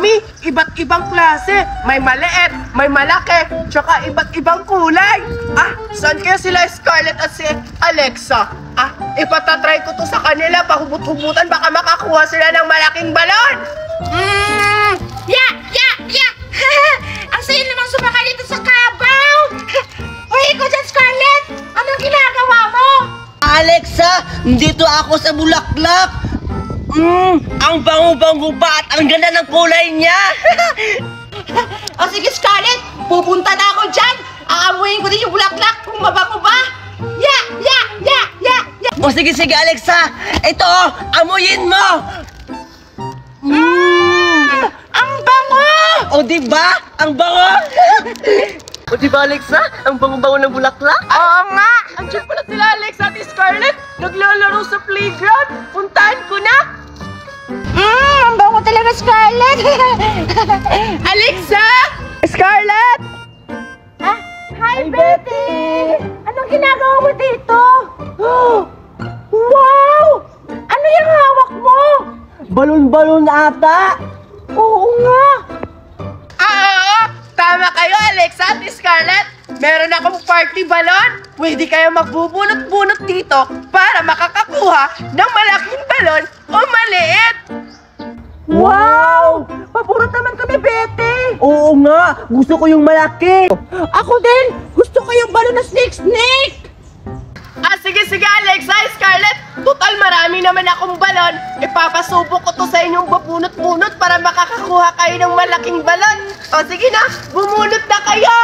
dami, iba't ibang klase. May maliit, may malaki, tsaka iba't ibang kulay. Saan kaya sila Scarlett at si Alexa? Ipatatry ko to sa kanila, pahubot-hubutan, baka makakuha sila ng malaking balon. Ang sayo namang sumakay dito sa kabaw. Uy, ikaw dyan, Scarlett. Anong ginagawa mo? Alexa, dito ako sa bulaklak. Ang bango-bango pa at ang ganda ng kulay niya. O sige, Scarlett, pupunta na ako dyan. Aamuin ko din yung bulaklak kung mabango ba. O sige, Alexa. Ito, amuyin mo. Ang bango! O diba? Ang bango. O diba, Alexa? Ang bango-bango ng bulaklak. Oo nga. Andiyan pala sila Alexa at Scarlett. Naglalaro sa playground. Puntahan ko na. Ang bango talaga, Scarlett. Alexa! Scarlett! Hi, Betty! Anong ginagawa mo dito? Wow! Ano yung hawak mo? Balon-balon ata. Oo nga. Tama kayo, Alexa at Scarlett. Meron akong party balon. Pwede kayo magbubunot-bunot dito para makakakuha ng malaking balon o maliit. Wow! Paborot naman kami, Betty! Oo nga. Gusto ko yung malaki. Ako din! Gusto ko yung balon na snake! Sige, Alexa, Scarlett. Total, marami naman akong balon. Ipapasubok ko to sa inyong babunot-bunot para makakakuha kayo ng malaking balon. O sige na, bumunot na kayo!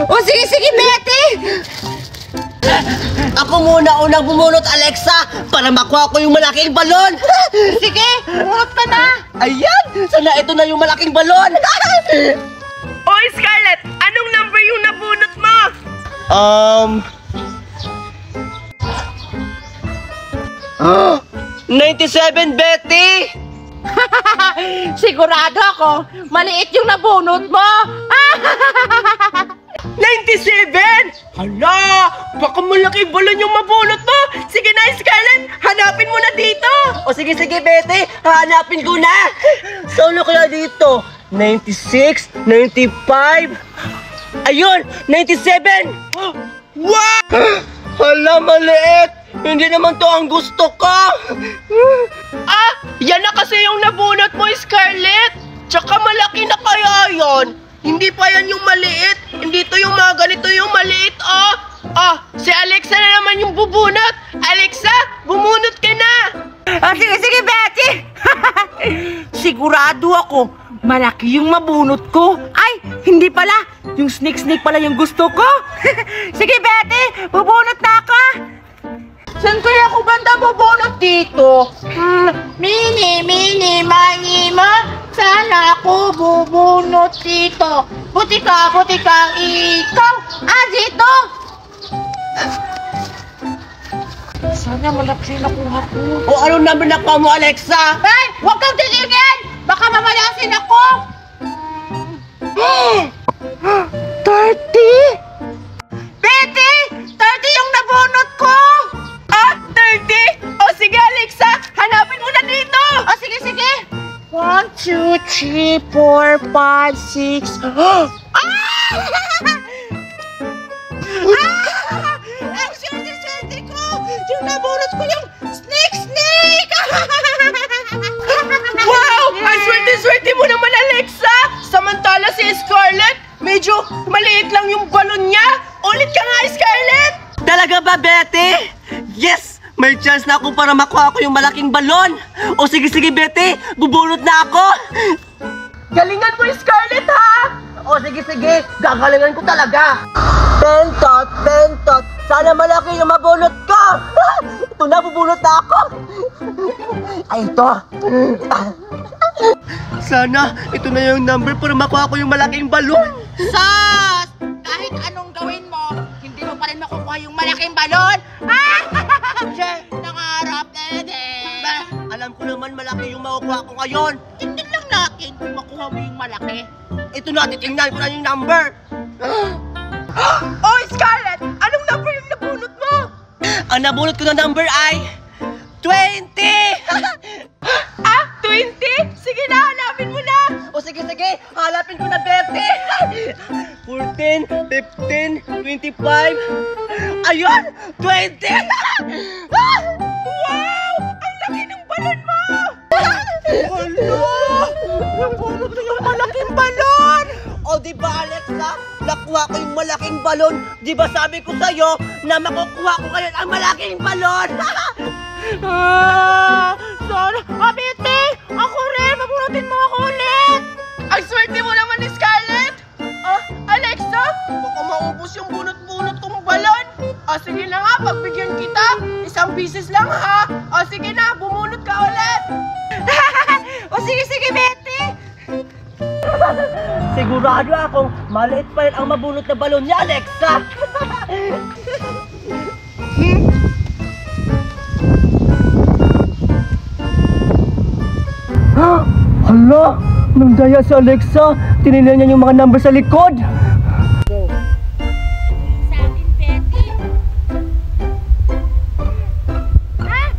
O sige, Betty! Ako muna unang bumunot, Alexa, para makuha ko yung malaking balon. Sige, bumunot ka na! Ayan! Sana ito na yung malaking balon. O Scarlett, anong number yung nabunot mo? 97, Betty! Sigurado ako, maliit yung nabunot mo! 97! Hala! Baka malaking balon yung mabunot mo! Sige na, Scarlett! Hanapin mo na dito! O sige, Betty, hahanapin ko na. Solo kaya dito? 96, 95, ayun, 97! Wow! Hala, maliit! Hindi naman to ang gusto ko! Yan na kasi yung nabunot mo, Scarlett! Tsaka malaki na kaya yon. Hindi pa yan yung maliit. Hindi to yung mga ganito yung maliit, si Alexa na naman yung bubunot. Alexa, bumunot ka na! Sige, Betty! Sigurado ako, malaki yung mabunot ko. Ay, hindi pala. Yung snake pala yung gusto ko. Sige, Betty, bubunot na ako. Saan kaya ako banda bubunot dito? Mini, mani, sana ako bubunot dito. Butika, ikaw. Dito. Sana malaki nakuha ko. O anong number nakuha mo, Alexa? Ay, huwag kang titigil! Baka mamalasin ako! 30? Betty! 30 yung nabunot ko! 30? O sige, Alexa, hanapin mo na dito! O sige! 1, 2, 3, 4, 5, 6... Ang swerte ko! Yung nabunot ko yung snake! Wow! Ang swerte mo naman, Alexa! Samantala si Scarlett, medyo maliit lang yung balon niya. Ulit ka nga, Scarlett! Talaga ba, Betty? Yes! May chance na ako para makuha ko yung malaking balon. O sige, Betty, bubunot na ako. Galingan mo, Scarlett, ha? O sige, gagalingan ko talaga. Pentot, sana malaki yung mabunot ko. Ito na, bubunot na ako. Ay, ito. Sana, ito na yung number para makuha ko yung malaking balon. Sus! Kahit anong gawin mo, hindi mo pa rin makukuha yung malaking balon. Nangarap na din. Alam ko naman malaki yung makukuha ko ngayon. Tingnan lang natin kung makuha mo yung malaki. Ito na, titingnan ko na yung number. Oh, Scarlett! Anong number yung nabunot mo? Ang nabunot ko na number ay 20! 20? Sige na, hanapin mo na! O 25. Ayun! 20! Wow! Ang laki ng balon mo! Hala! Nabunot ko yung malaking balon! O di ba, Alexa? Nakuha ko yung malaking balon. Di ba sabi ko sa'yo na makukuha ko ngayon ang malaking balon? Sana! Betty! Ako rin! Mabunutin mo ako ulit! Ang swerte mo naman ni Scarlett! Alexa, baka maubos yung bunot-bunot kong balon. Sige na nga, pagbigyan kita. Isang bisis lang ha. Sige na, bumunot ka ulit. Sige, Betty! Sigurado akong maliit pa rin ang mabunot na balon ni Alexa. Hala! Nang daya si Alexa, tinignan niya yung mga number sa likod. Sa akin, Betty.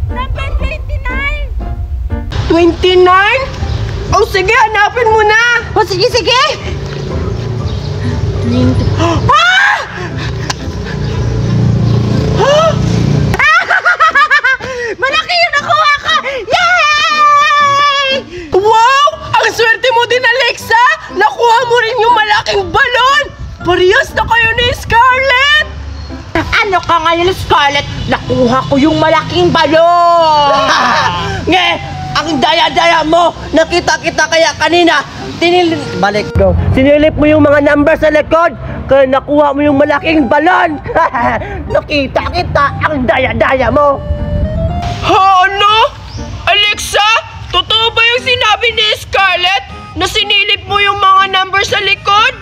Number 29! 29? Sige, hanapin mo na. Sige! Malaki yung nakuha ko! Yay! Wow! Ang swerte mo din, Alexa! Nakuha mo rin yung malaking balon! Parehas na kayo ni Scarlett! Ano ka ngayon, Scarlett? Nakuha ko yung malaking balon! Nge! Ang daya-daya mo! Nakita kita kaya kanina! Balik go. Sinilip mo yung mga number sa likod, kaya nakuha mo yung malaking balon! Nakita kita! Ang daya-daya mo! Ano? Alexa? Totoo ba yung sinabi ni Scarlett na sinilip mo yung mga number sa likod?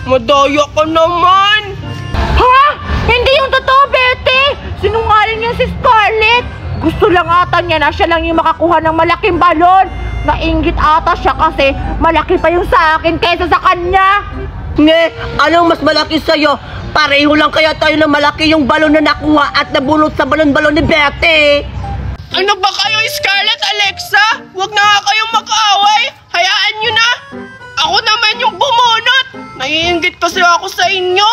Madaya ka naman! Ha? Hindi yung totoo, Betty! Sinungaling yan si Scarlett! Gusto lang ata niya na siya lang yung makakuha ng malaking balon. Nainggit ata siya kasi malaki pa yung sa akin kaysa sa kanya. Nge! Anong mas malaki sa'yo? Pareho lang kaya tayo na malaki yung balon na nakuha at nabunot sa balon-balon ni Betty! Ano ba kayo, Scarlett, Alexa? Huwag na nga kayong mag-away. Hayaan nyo na. Ako naman yung bumunot. Naiinggit kasi ako sa inyo.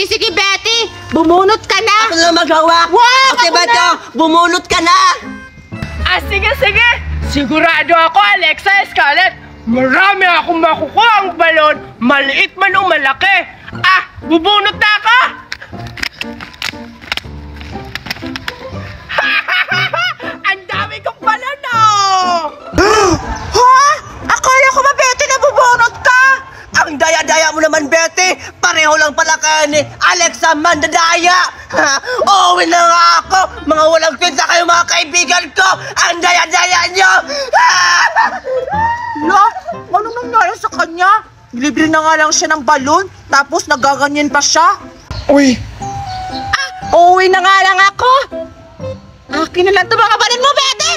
Sige, Betty! Bumunot ka na! Ako na magawa! Wow! Okay, Ako Beto? na! Bumunot ka na! Sige. Sigurado ako, Alexa, Scarlett. Marami akong makukuha ang balon. Maliit man o malaki. Bubunot na ako. Ang dami kong balon, Ha? Akala ko ba, Betty, nabubunot ka? Ang daya-daya mo naman, Betty! Pareho lang pala kayo ni Alexa Mandadaya! Uuwi na nga ako! Mga walang pinsa kayo, mga kaibigan ko! Ang daya-daya nyo! Anong nangyari sa kanya? Libre na nga lang siya ng balon, tapos nagaganyan pa siya. Uy, Uuwi na nga lang ako. Akin na lang ito mga balon mo, Betty!